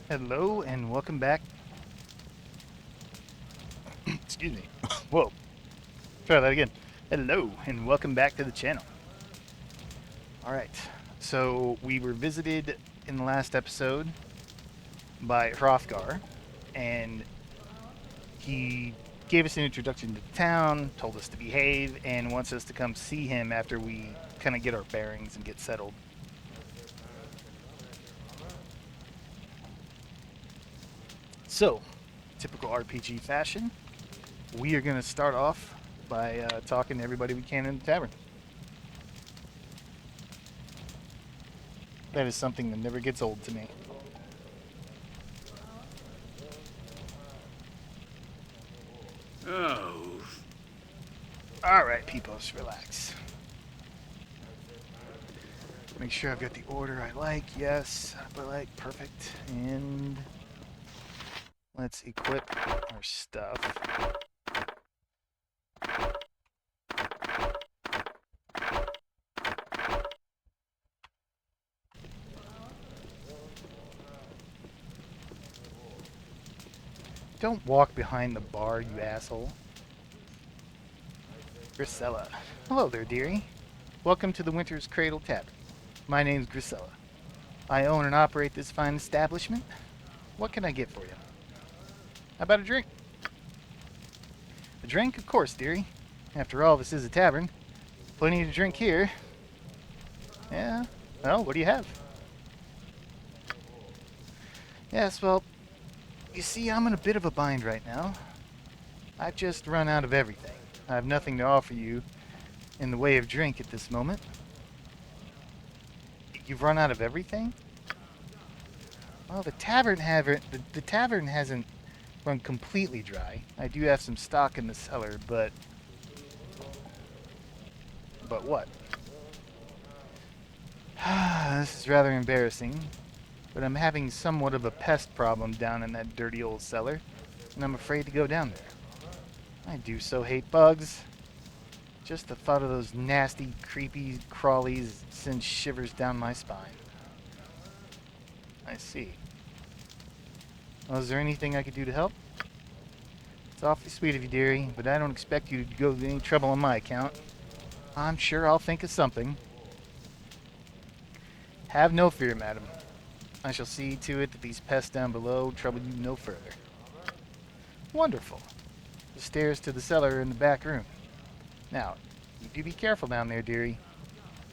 Hello and welcome back. Excuse me. Whoa. Try that again. Hello and welcome back to the channel. All right. So we were visited in the last episode by Hrothgar, and he gave us an introduction to the town, told us to behave, and wants us to come see him after we kind of get our bearings and get settled. So, typical RPG fashion, we are going to start off by talking to everybody we can in the tavern. That is something that never gets old to me. Oh, All right, peoples, relax. Make sure I've got the order I like. Yes, I like. Perfect. And let's equip our stuff. Don't walk behind the bar, you asshole. Grisella. Hello there, dearie. Welcome to the Winter's Cradle Tavern. My name's Grisella. I own and operate this fine establishment. What can I get for you? How about a drink? A drink? Of course, dearie. After all, this is a tavern. Plenty to drink here. Yeah. Well, what do you have? Yes, well, you see, I'm in a bit of a bind right now. I've just run out of everything. I have nothing to offer you in the way of drink at this moment. You've run out of everything? Well, the tavern hasn't run completely dry. I do have some stock in the cellar, but what? This is rather embarrassing, but I'm having somewhat of a pest problem down in that dirty old cellar, and I'm afraid to go down there. I do so hate bugs. Just the thought of those nasty, creepy crawlies sends shivers down my spine. I see. Well, is there anything I could do to help? It's awfully sweet of you, dearie, but I don't expect you to go to any trouble on my account. I'm sure I'll think of something. Have no fear, madam. I shall see to it that these pests down below trouble you no further. Wonderful. The stairs to the cellar are in the back room. Now, you do be careful down there, dearie.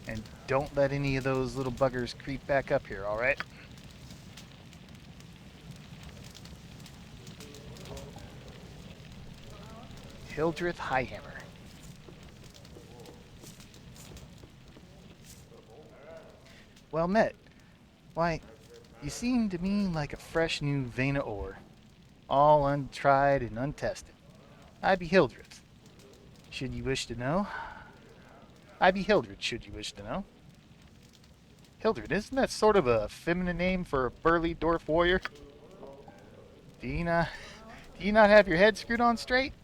And don't let any of those little buggers creep back up here, alright? Hildreth Highhammer. Well met. Why, you seem to me like a fresh new vein of ore, all untried and untested. I be Hildreth. Should you wish to know? I be Hildred, should you wish to know. Hildred, isn't that sort of a feminine name for a burly dwarf warrior? Do you not, do you not have your head screwed on straight?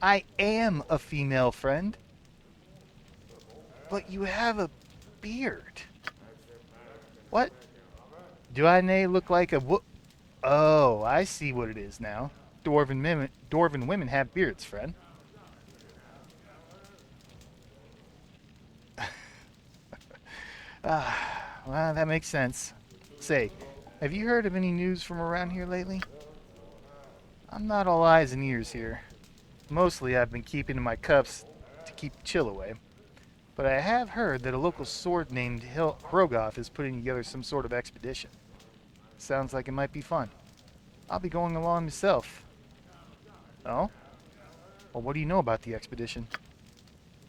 I am a female friend. But you have a beard. What? Do I nay look like a Oh, I see what it is now. Dwarven women have beards, friend. Well, that makes sense. Say, have you heard of any news from around here lately? I'm not all eyes and ears here. Mostly I've been keeping in my cups to keep the chill away. But I have heard that a local sword named Hrogoth is putting together some sort of expedition. Sounds like it might be fun. I'll be going along myself. Oh? Well, what do you know about the expedition?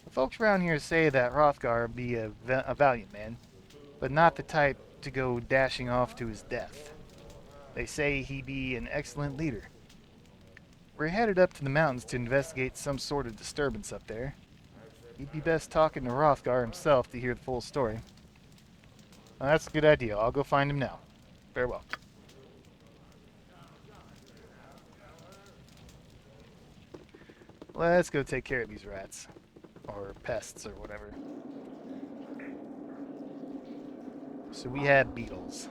The folks around here say that Hrothgar be a valiant man, but not the type to go dashing off to his death. They say he be an excellent leader. We're headed up to the mountains to investigate some sort of disturbance up there. He'd be best talking to Hrothgar himself to hear the full story. Well, that's a good idea. I'll go find him now. Farewell. Let's go take care of these rats. Or pests, or whatever. So we have beetles.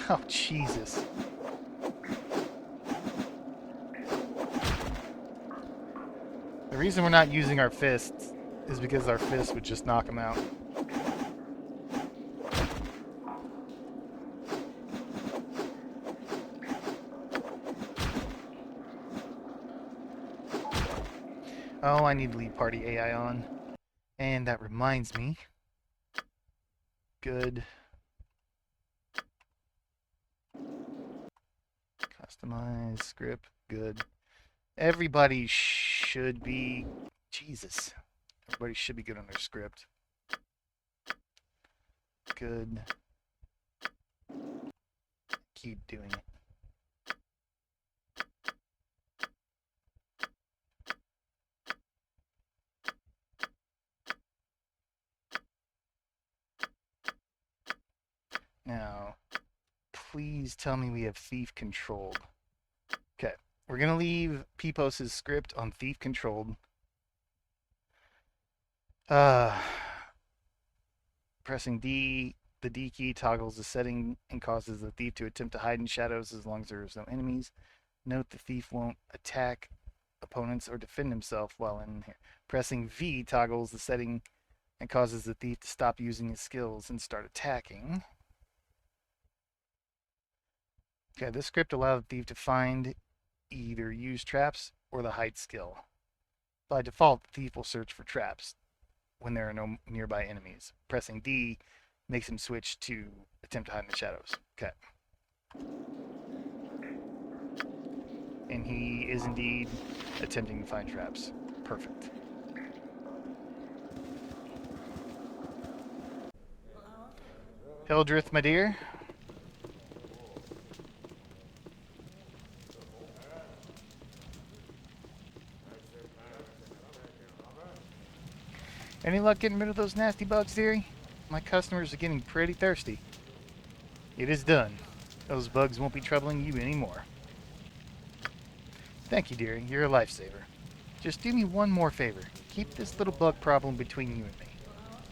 Oh, Jesus. The reason we're not using our fists is because our fists would just knock them out. Oh, I need to leave party AI on. And that reminds me. Good. Customize script. Good. Everybody should be... Jesus. Everybody should be good on their script. Good. Keep doing it. Now, please tell me we have thief controlled. Okay, we're gonna leave Peepos' script on thief controlled. Pressing D, the D key toggles the setting and causes the thief to attempt to hide in shadows as long as there is no enemies. Note the thief won't attack opponents or defend himself while in here. Pressing V toggles the setting and causes the thief to stop using his skills and start attacking. Okay, this script allows the thief to find either use traps or the hide skill. By default, the thief will search for traps when there are no nearby enemies. Pressing D makes him switch to attempt to hide in the shadows. Okay. And he is indeed attempting to find traps. Perfect. Hildreth, my dear. Any luck getting rid of those nasty bugs, dearie? My customers are getting pretty thirsty. It is done. Those bugs won't be troubling you anymore. Thank you, dearie. You're a lifesaver. Just do me one more favor. Keep this little bug problem between you and me.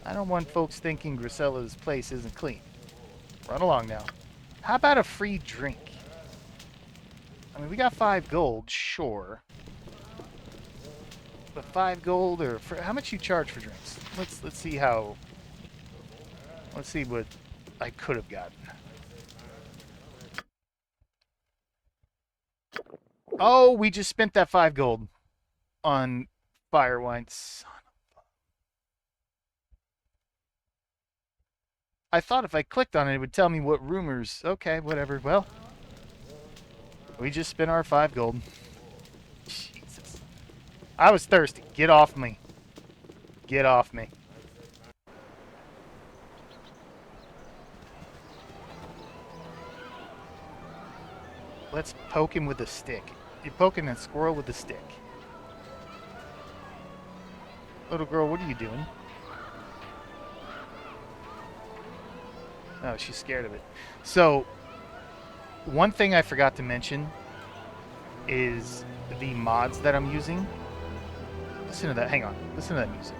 I don't want folks thinking Grisella's place isn't clean. Run along now. How about a free drink? I mean, we got 5 gold, sure. But 5 gold, or for, how much you charge for drinks? Let's see how. Let's see what I could have gotten. Oh, we just spent that 5 gold on fire wine. Son of a... I thought if I clicked on it, it would tell me what rumors. Okay, whatever. Well, we just spent our 5 gold. Jesus. I was thirsty. Get off me. Get off me. Let's poke him with a stick. You're poking a squirrel with a stick. Little girl, what are you doing? Oh, she's scared of it. So, one thing I forgot to mention is the mods that I'm using. Listen to that. Hang on. Listen to that music.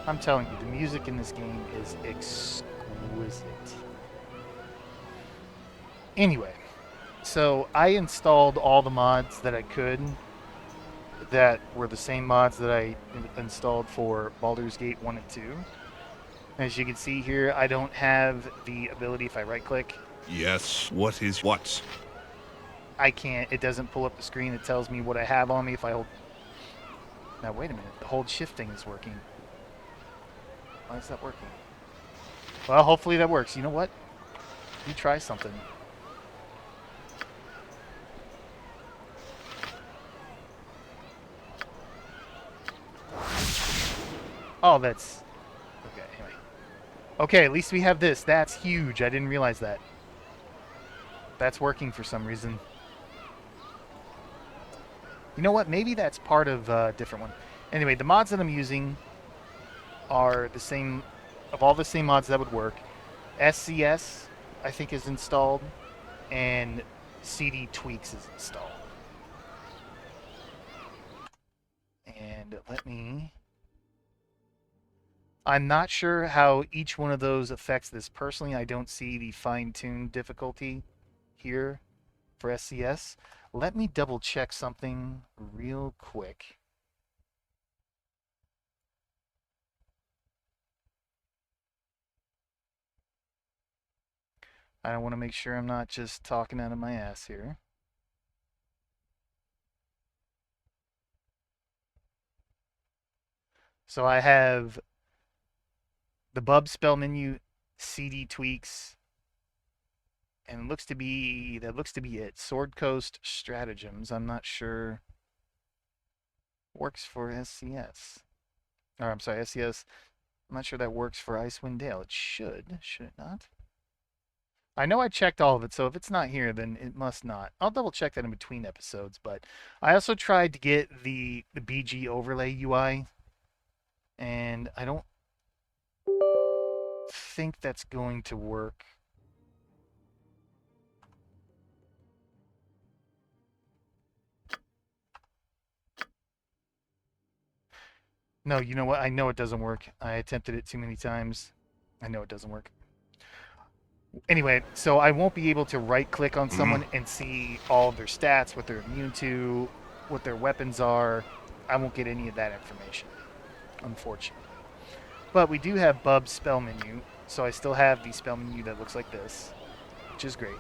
I'm telling you, the music in this game is exquisite. Anyway, so I installed all the mods that I could that were the same mods that I installed for Baldur's Gate 1 and 2. As you can see here, I don't have the ability if I right-click. Yes, what is what? I can't, it doesn't pull up the screen. It tells me what I have on me if I hold... Now, wait a minute. The hold shift thing is working. Why is that working? Well, hopefully that works. You know what? You try something. Oh, that's... Okay, anyway. Okay, at least we have this. That's huge. I didn't realize that. That's working for some reason. You know what? Maybe that's part of a different one. Anyway, the mods that I'm using are the same, of all the same mods that would work. SCS, I think, is installed, and CD tweaks is installed. And let me... I'm not sure how each one of those affects this personally. I don't see the fine-tuned difficulty here for SCS. Let me double check something real quick. I want to make sure I'm not just talking out of my ass here. So I have the Bub spell menu, CD tweaks, and it looks to be it. Sword Coast stratagems. I'm not sure works for SCS. Or I'm sorry, SCS. I'm not sure that works for Icewind Dale. It should it not? I know I checked all of it, so if it's not here, then it must not. I'll double check that in between episodes, but I also tried to get the BG overlay UI, and I don't think that's going to work. No, you know what? I know it doesn't work. I attempted it too many times. I know it doesn't work. Anyway, so I won't be able to right click on someone and see all of their stats, what they're immune to, what their weapons are. I won't get any of that information, unfortunately. But we do have Bub's spell menu, so I still have the spell menu that looks like this, which is great.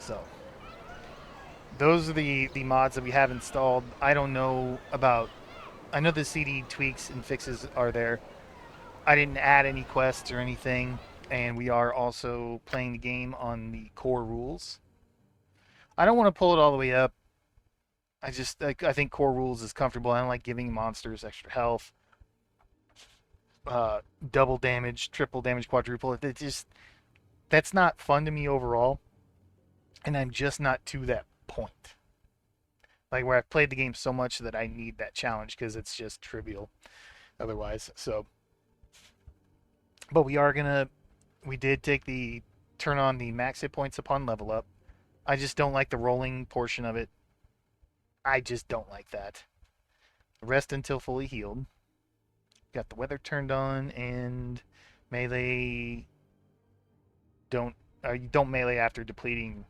So those are the mods that we have installed. I don't know about... I know the CD tweaks and fixes are there. I didn't add any quests or anything, and we are also playing the game on the core rules. I don't want to pull it all the way up. I think core rules is comfortable. I don't like giving monsters extra health, double damage, triple damage, quadruple. That's not fun to me overall, and I'm just not to that point. Like where I've played the game so much that I need that challenge because it's just trivial otherwise. So, but we did take the turn on the max hit points upon level up. I just don't like the rolling portion of it. I just don't like that. Rest until fully healed. Got the weather turned on, and melee you don't melee after depleting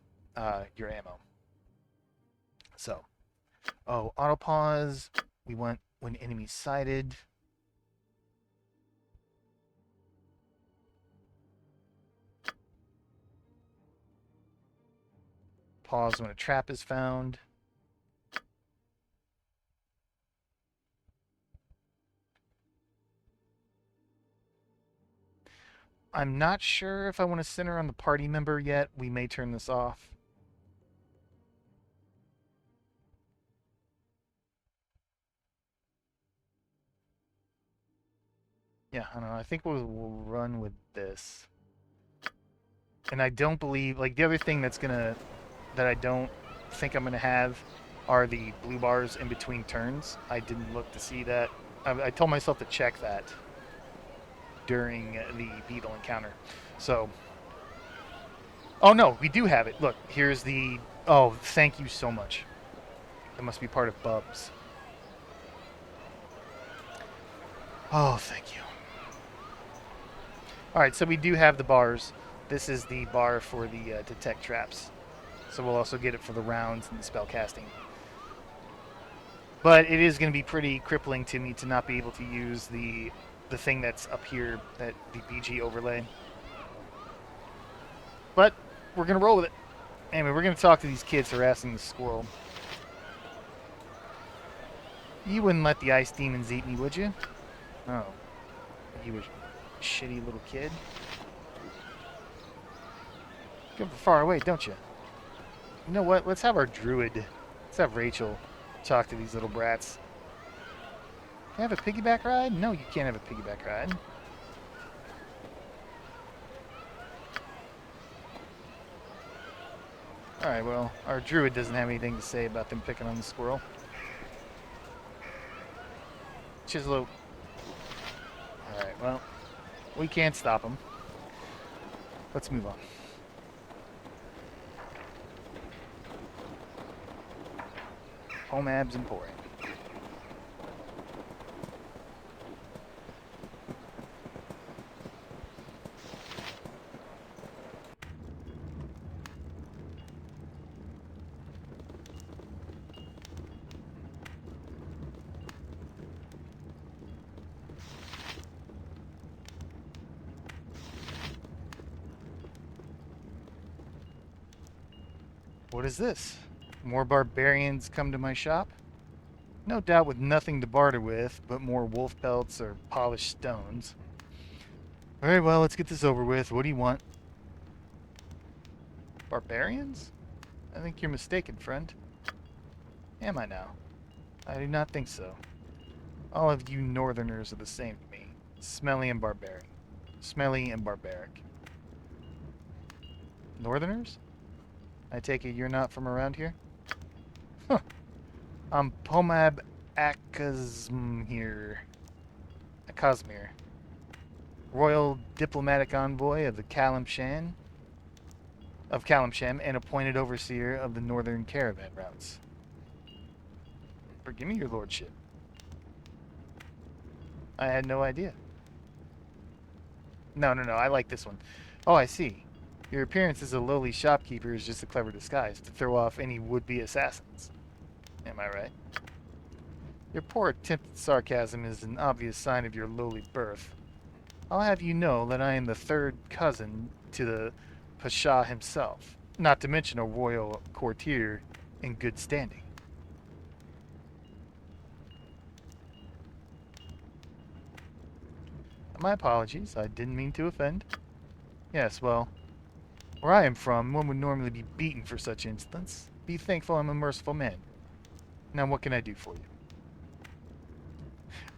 your ammo. So, auto pause. We want when enemy sighted. Pause when a trap is found. I'm not sure if I want to center on the party member yet. We may turn this off. Yeah, I don't know. I think we'll run with this. And I don't believe, like, the other thing that I don't think I'm gonna have are the blue bars in between turns. I didn't look to see that. I told myself to check that during the beetle encounter. So, oh no, we do have it. Look, here's the. Oh, thank you so much. That must be part of Bubs. Oh, thank you. All right, so we do have the bars. This is the bar for the detect traps. So we'll also get it for the rounds and the spell casting. But it is going to be pretty crippling to me to not be able to use the thing that's up here, that the BG overlay. But we're going to roll with it. Anyway, we're going to talk to these kids harassing the squirrel. You wouldn't let the ice demons eat me, would you? Oh. You a shitty little kid. Go far away, don't you? You know what? Let's have our druid. Let's have Rachel talk to these little brats. Can I have a piggyback ride? No, you can't have a piggyback ride. Alright, well, our druid doesn't have anything to say about them picking on the squirrel. Chislo. Alright, well, we can't stop them. Let's move on. Pomab's Emporium. What is this? More barbarians come to my shop? No doubt with nothing to barter with, but more wolf pelts or polished stones. Very well, let's get this over with. What do you want? Barbarians? I think you're mistaken, friend. Am I now? I do not think so. All of you northerners are the same to me. Smelly and barbaric. Smelly and barbaric. Northerners? I take it you're not from around here? Huh. I'm Pomab Akazmir. Akazmir. Royal diplomatic envoy of the Kalimshan. Of Kalimshan and appointed overseer of the northern caravan routes. Forgive me, your lordship. I had no idea. No, I like this one. Oh, I see. Your appearance as a lowly shopkeeper is just a clever disguise to throw off any would-be assassins. Am I right? Your poor attempt at sarcasm is an obvious sign of your lowly birth. I'll have you know that I am the third cousin to the Pasha himself, not to mention a royal courtier in good standing. My apologies, I didn't mean to offend. Yes, well, where I am from, one would normally be beaten for such instance. Be thankful I'm a merciful man. Now what can I do for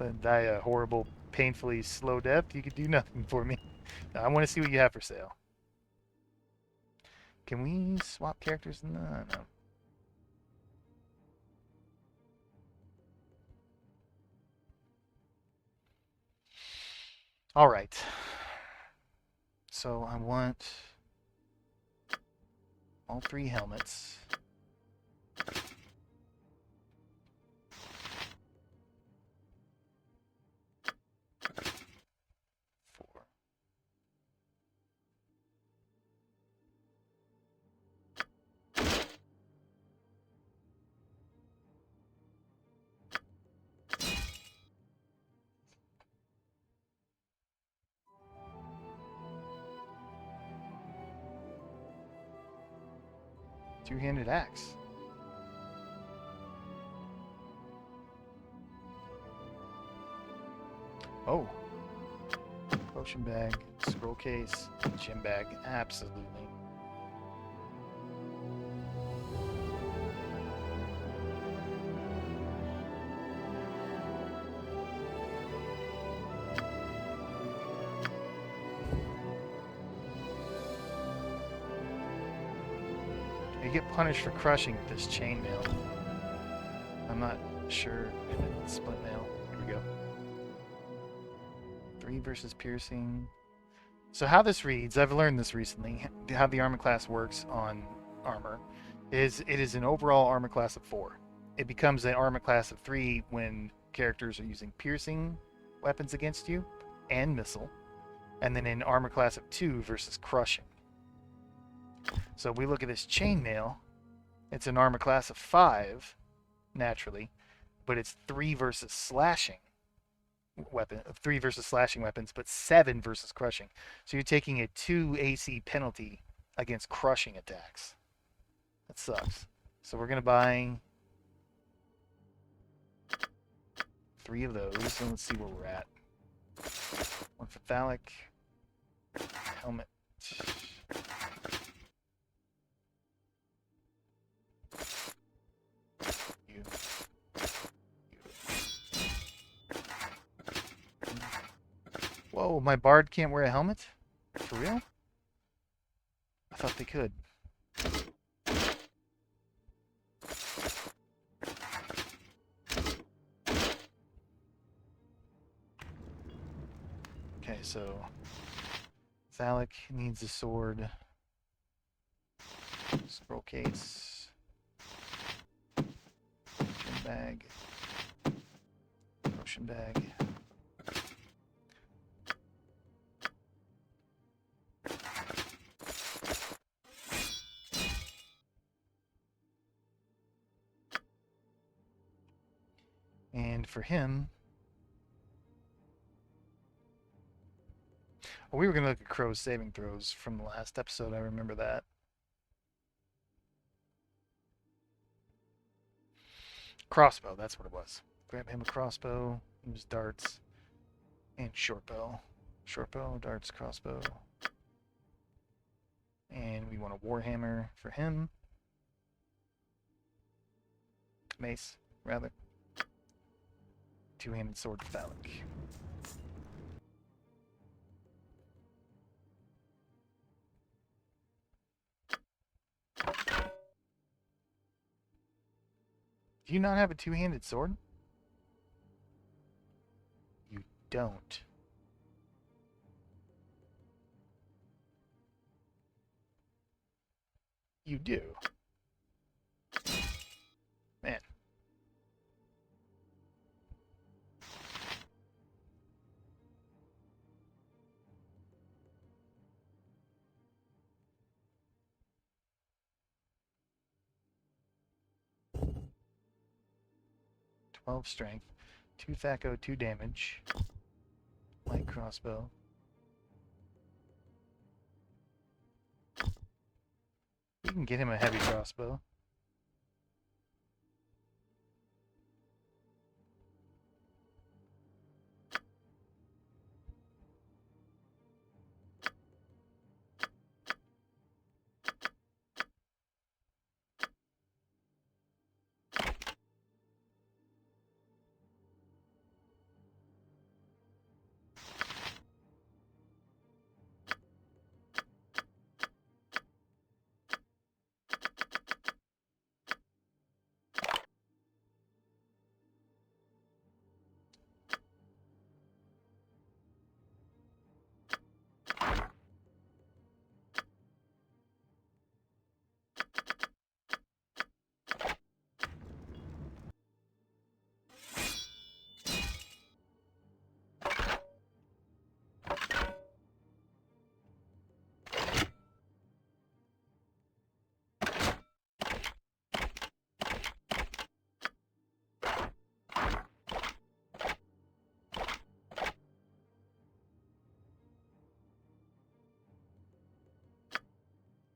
you? Die a horrible, painfully slow death? You could do nothing for me. Now, I want to see what you have for sale. Can we swap characters? No. Alright. So I want all 3 helmets. Two-handed axe. Oh. Potion bag, scroll case, gem bag, absolutely. You get punished for crushing with this chainmail. I'm not sure if it's split mail. Here we go. 3 versus piercing. So how this reads, I've learned this recently, how the armor class works on armor, is it is an overall armor class of 4. It becomes an armor class of 3 when characters are using piercing weapons against you and missile, and then an armor class of 2 versus crushing. So if we look at this chainmail, it's an armor class of 5, naturally, but it's 3 versus slashing weapons, but 7 versus crushing. So you're taking a 2 AC penalty against crushing attacks. That sucks. So we're gonna buy 3 of those, and let's see where we're at. 1 for Thalic, helmet. You. Whoa, my bard can't wear a helmet? For real? I thought they could. Okay, so Thalic needs a sword. Scroll case. bag. Potion bag. And for him, well, we were going to look at Crow's saving throws from the last episode. I remember that. Crossbow, that's what it was. Grab him a crossbow, use darts, and short bow. Short bow, darts, crossbow. And we want a warhammer for him. Mace, rather. Two-handed sword phallic. Do you not have a two-handed sword? You don't. You do. Man. "12 strength, 2 Thaco, 2 damage, light crossbow." We can get him a heavy crossbow.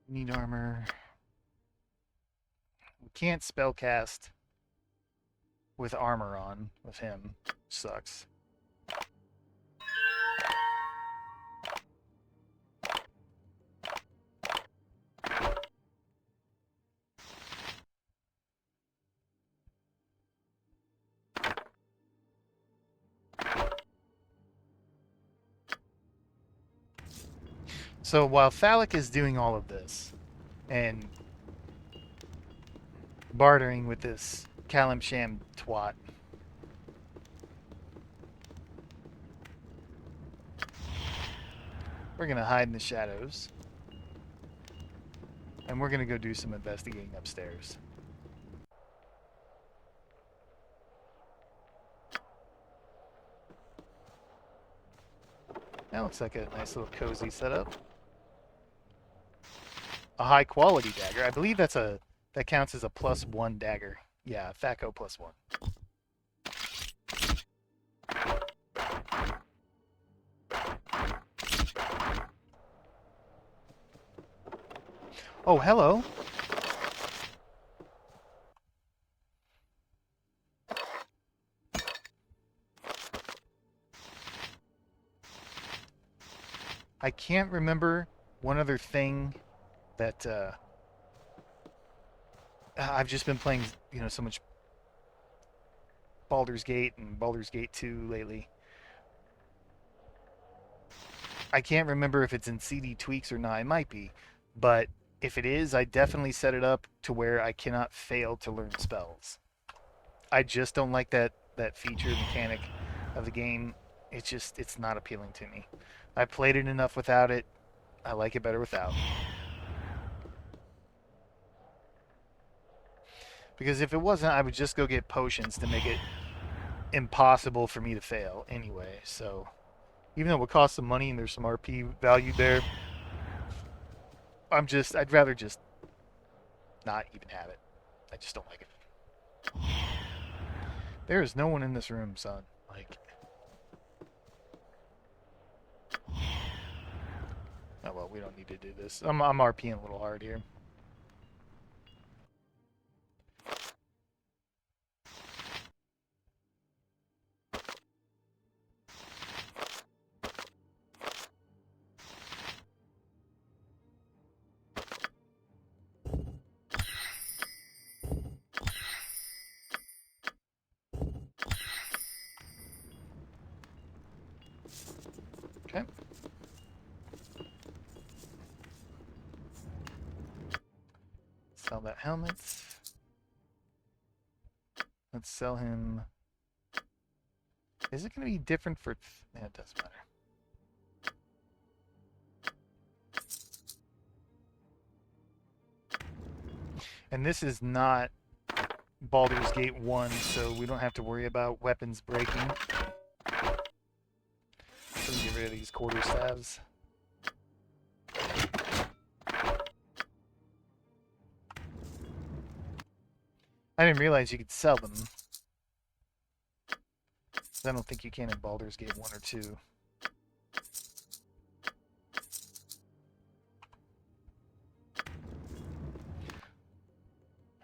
Need armor. We can't spellcast with armor on with him. Sucks. So while Phallic is doing all of this and bartering with this Kalimsham twat, we're going to hide in the shadows. And we're going to go do some investigating upstairs. That looks like a nice little cozy setup. A high quality dagger. I believe that counts as a +1 dagger. Yeah, Thaco +1. Oh, hello. I can't remember one other thing that I've just been playing, so much Baldur's Gate and Baldur's Gate 2 lately. I can't remember if it's in CD tweaks or not. It might be, but if it is, I definitely set it up to where I cannot fail to learn spells. I just don't like that feature mechanic of the game. It's not appealing to me. I've played it enough without it. I like it better without. Because if it wasn't, I would just go get potions to make it impossible for me to fail anyway. So even though it would cost some money and there's some RP value there, I'd rather just not even have it. I just don't like it. There is no one in this room, son. Like, oh well, we don't need to do this. I'm RPing a little hard here. Okay. Sell that helmet. Let's sell him. Is it going to be different for... Yeah, it doesn't matter. And this is not Baldur's Gate 1, so we don't have to worry about weapons breaking. So we get rid of these quarterstaves. I didn't realize you could sell them. I don't think you can in Baldur's Gate 1 or 2.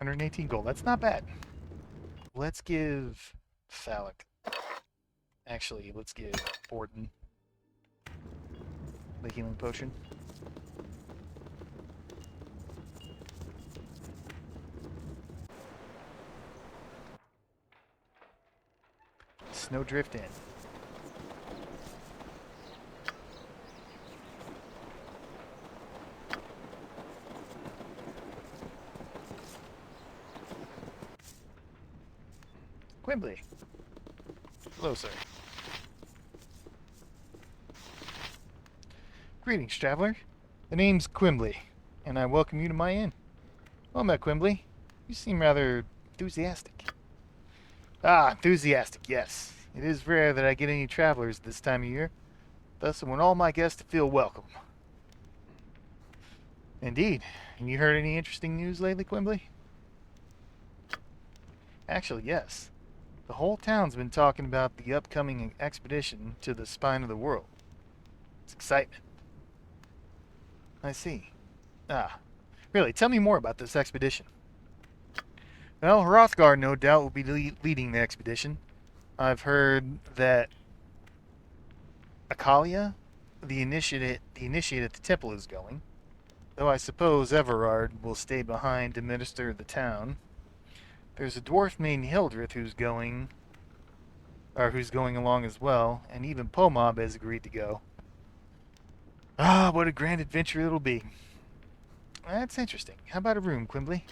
$118 gold. That's not bad. Let's give Phallic. Actually, let's give Borden the healing potion. Snowdrift in. Quimbley. Hello, sir. Greetings, traveler. The name's Quimbley, and I welcome you to my inn. Well met, Quimbley. You seem rather enthusiastic. Ah, enthusiastic, yes. It is rare that I get any travelers this time of year. Thus, I want all my guests to feel welcome. Indeed. Have you heard any interesting news lately, Quimbley? Actually, yes. The whole town's been talking about the upcoming expedition to the spine of the world. It's excitement. I see. Ah, really, tell me more about this expedition. Well, Hrothgar no doubt will be leading the expedition. I've heard that Akalia, the initiate at the temple, is going. Though I suppose Everard will stay behind to minister the town. There's a dwarf named Hildreth who's going along as well, and even Pomob has agreed to go. Ah, what a grand adventure it'll be. That's interesting. How about a room, Quimbley?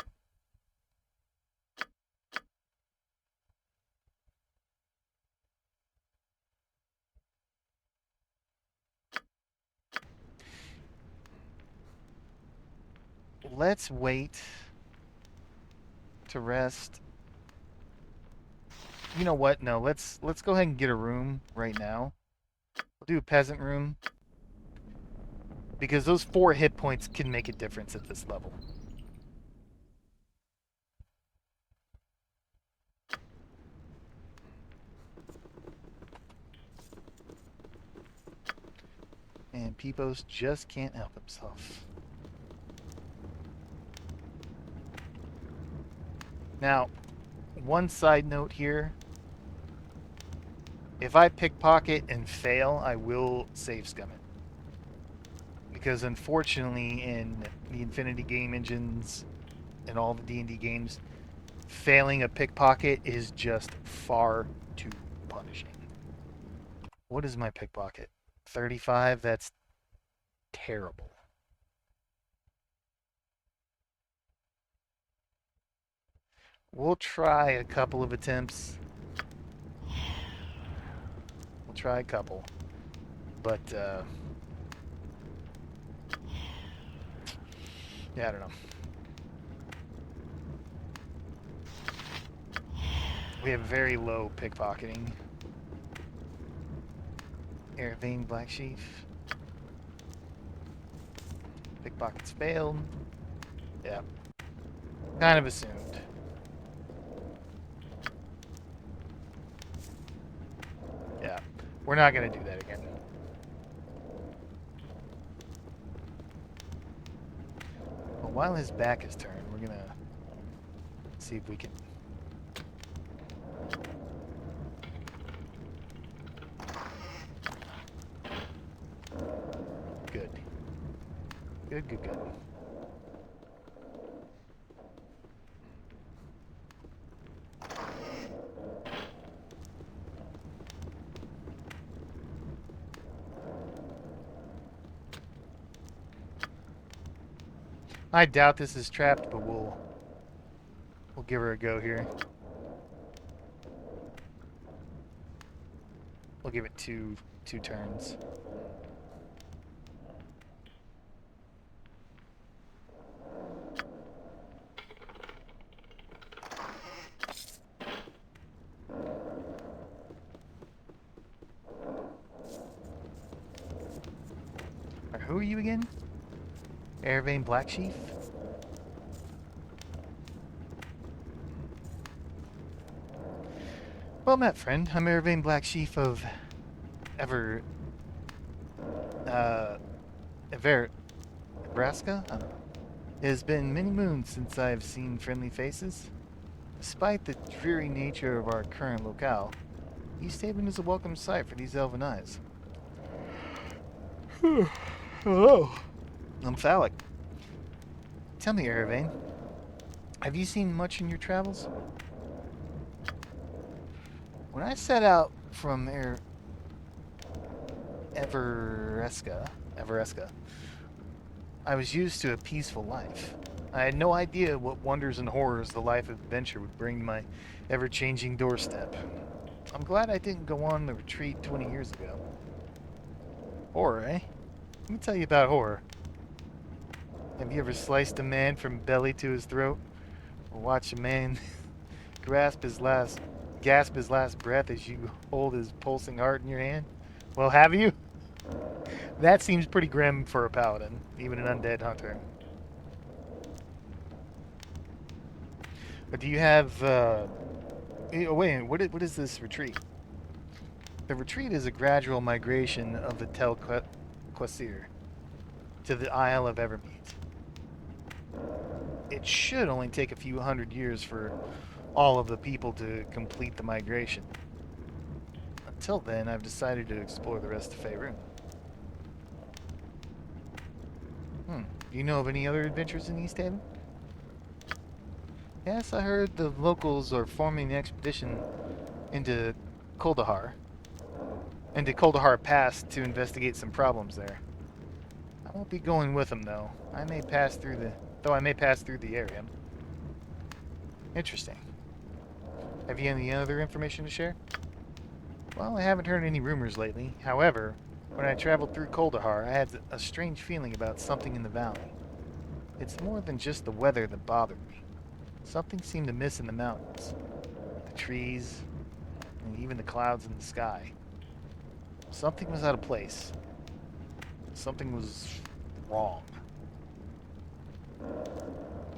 Let's wait to rest. You know what? No, let's go ahead and get a room right now. We'll do a peasant room because those 4 hit points can make a difference at this level. And Peepos just can't help himself. Now, one side note here. If I pickpocket and fail, I will save scum it. Because unfortunately in the Infinity game engines and all the D&D games, failing a pickpocket is just far too punishing. What is my pickpocket? 35? That's terrible. We'll try a couple of attempts. We'll try a couple. But, yeah, I don't know. We have very low pickpocketing. Air vein black sheaf. Pickpockets failed. Yeah. Kind of assumed. Yeah. We're not gonna do that again. Well, while his back is turned, we're gonna see if we can. Good. Good, good, good. I doubt this is trapped, but we'll give her a go here. We'll give it two turns. Alright, who are you again? Airvane Black Sheaf? Well met, friend. I'm Airvane Black Sheaf of Nebraska? I don't know. It has been many moons since I have seen friendly faces. Despite the dreary nature of our current locale, East Haven is a welcome sight for these elven eyes. Hello. I'm Phallic. Tell me, Airvane, have you seen much in your travels? When I set out from Everesca, I was used to a peaceful life. I had no idea what wonders and horrors the life of adventure would bring to my ever-changing doorstep. I'm glad I didn't go on the retreat 20 years ago. Horror, eh? Let me tell you about horror. Have you ever sliced a man from belly to his throat? Or watched a man gasp his last breath as you hold his pulsing heart in your hand? Well, have you? That seems pretty grim for a paladin, even an undead hunter. But do you have, wait, what is this retreat? The retreat is a gradual migration of the Tel Quasir to the Isle of Evermeet. It should only take a few hundred years for all of the people to complete the migration. Until then, I've decided to explore the rest of Faerun. Do you know of any other adventures in East Haven? Yes, I heard the locals are forming an expedition into Kuldahar Pass to investigate some problems there. I won't be going with them though. I may pass through the area. Interesting. Have you any other information to share? Well, I haven't heard any rumors lately. However, when I traveled through Kuldahar, I had a strange feeling about something in the valley. It's more than just the weather that bothered me. Something seemed to miss in the mountains. The trees, and even the clouds in the sky. Something was out of place. Something was wrong.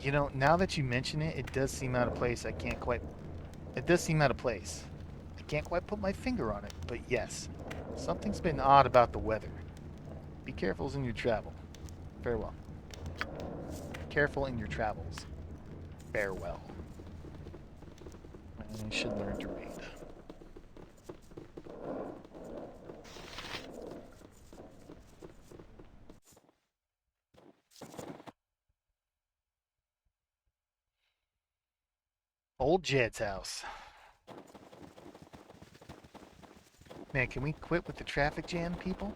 You know, now that you mention it, it does seem out of place. It does seem out of place. I can't quite put my finger on it, but yes, something's been odd about the weather. Be careful in your travel. Farewell. Be careful in your travels. Farewell. I should learn to read. Old Jed's house. Man, can we quit with the traffic jam, people?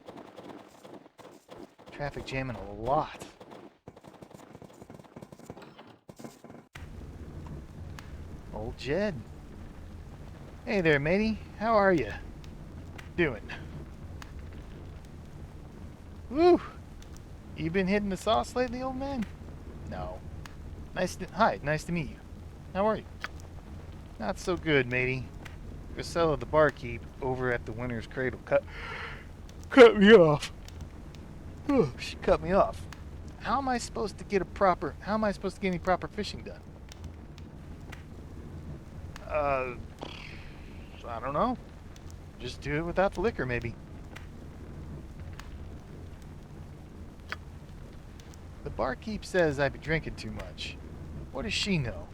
Traffic jamming a lot. Old Jed. Hey there, matey. How are you doing? Woo! You been hitting the sauce lately, old man? No. Nice to meet you. How are you? Not so good, matey. Priscilla, the barkeep, over at the Winter's Cradle, cut me off. She cut me off. How am I supposed to get How am I supposed to get any proper fishing done? Uh, I don't know. Just do it without the liquor, maybe. The barkeep says I be drinking too much. What does she know?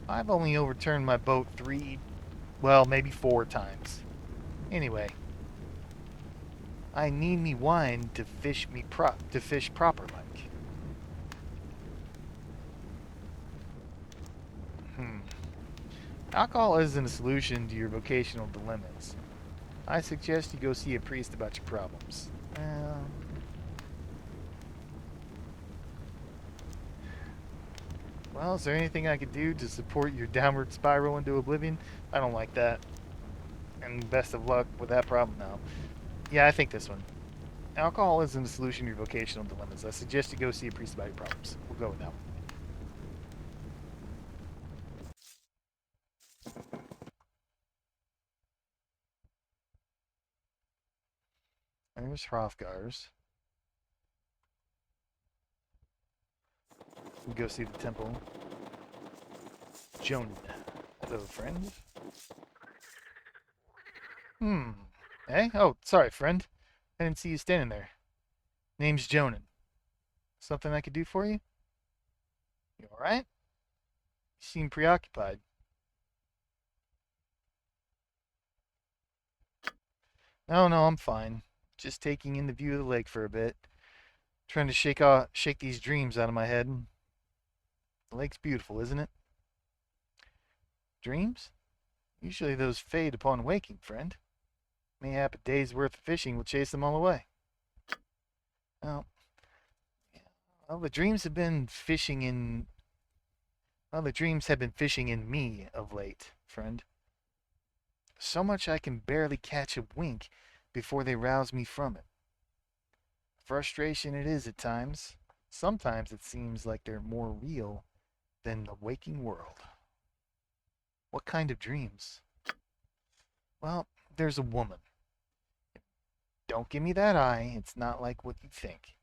I've only overturned my boat well, maybe 4 times. Anyway, I need me wine to fish proper like. Hmm. Alcohol isn't a solution to your vocational dilemmas. I suggest you go see a priest about your problems. Well, is there anything I could do to support your downward spiral into oblivion? I don't like that. And best of luck with that problem now. Yeah, I think this one. Alcohol isn't a solution to your vocational dilemmas. I suggest you go see a priest about your problems. We'll go with that one. There's Hrothgar's. We go see the temple. Joan. Hello, friend. Hey? Oh, sorry, friend. I didn't see you standing there. Name's Jonan. Something I could do for you? You alright? You seem preoccupied. No, I'm fine. Just taking in the view of the lake for a bit. Trying to shake these dreams out of my head. The lake's beautiful, isn't it? Dreams? Usually those fade upon waking, friend. Mayhap a day's worth of fishing will chase them all away. Well, the dreams have been fishing in... Well, the dreams have been fishing in me of late, friend. So much I can barely catch a wink before they rouse me from it. Frustration it is at times. Sometimes it seems like they're more real than the waking world. What kind of dreams? Well, there's a woman. Don't give me that eye, it's not like what you think.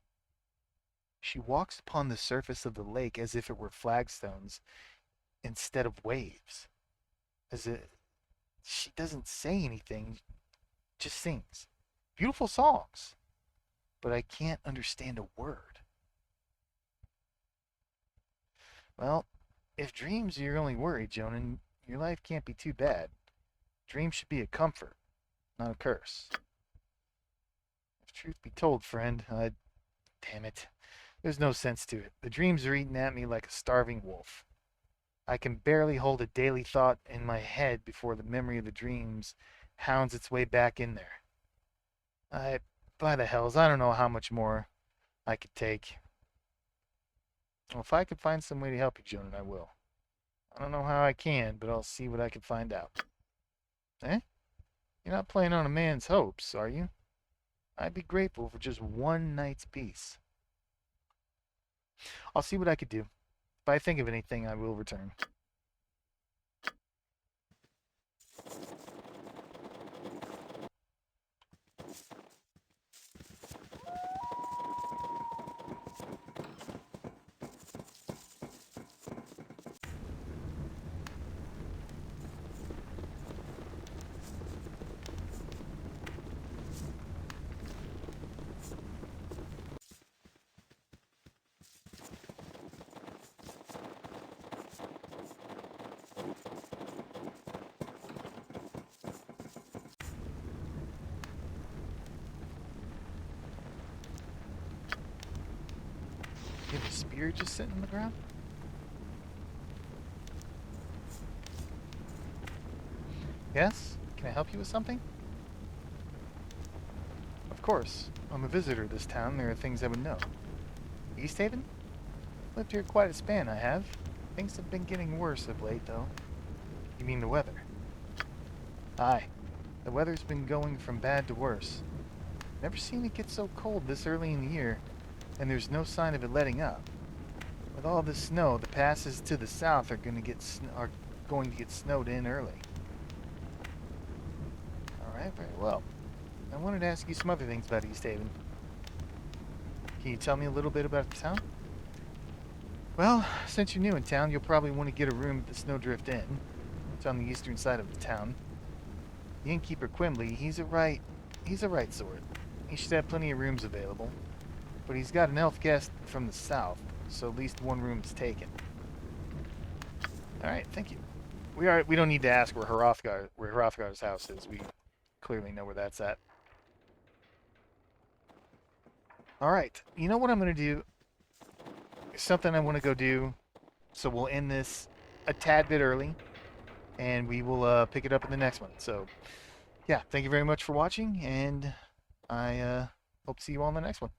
She walks upon the surface of the lake as if it were flagstones instead of waves. She doesn't say anything, just sings. Beautiful songs, but I can't understand a word. Well, if dreams are your only worry, Jonan, your life can't be too bad. Dreams should be a comfort, not a curse. If truth be told, friend, damn it. There's no sense to it. The dreams are eating at me like a starving wolf. I can barely hold a daily thought in my head before the memory of the dreams hounds its way back in there. By the hells, I don't know how much more I could take. Well, if I could find some way to help you, Jonan, I will. I don't know how I can, but I'll see what I can find out. Eh? You're not playing on a man's hopes, are you? I'd be grateful for just one night's peace. I'll see what I could do. If I think of anything, I will return. You have a spear just sitting on the ground? Yes? Can I help you with something? Of course. I'm a visitor to this town. There are things I would know. East Haven? Lived here quite a span, I have. Things have been getting worse of late, though. You mean the weather? Aye. The weather's been going from bad to worse. Never seen it get so cold this early in the year, and there's no sign of it letting up. With all this snow, the passes to the south are going to get snowed in early. Alright, very well. I wanted to ask you some other things about East Haven. Can you tell me a little bit about the town? Well, since you're new in town, you'll probably want to get a room at the Snowdrift Inn. It's on the eastern side of the town. The innkeeper Quimbley, he's a right sort. He should have plenty of rooms available. But he's got an elf guest from the south, so at least one room is taken. Alright, thank you. We don't need to ask where Hrothgar's house is. We clearly know where that's at. Alright, you know what I'm gonna do? There's something I wanna go do, so we'll end this a tad bit early, and we will pick it up in the next one. So yeah, thank you very much for watching, and I hope to see you all in the next one.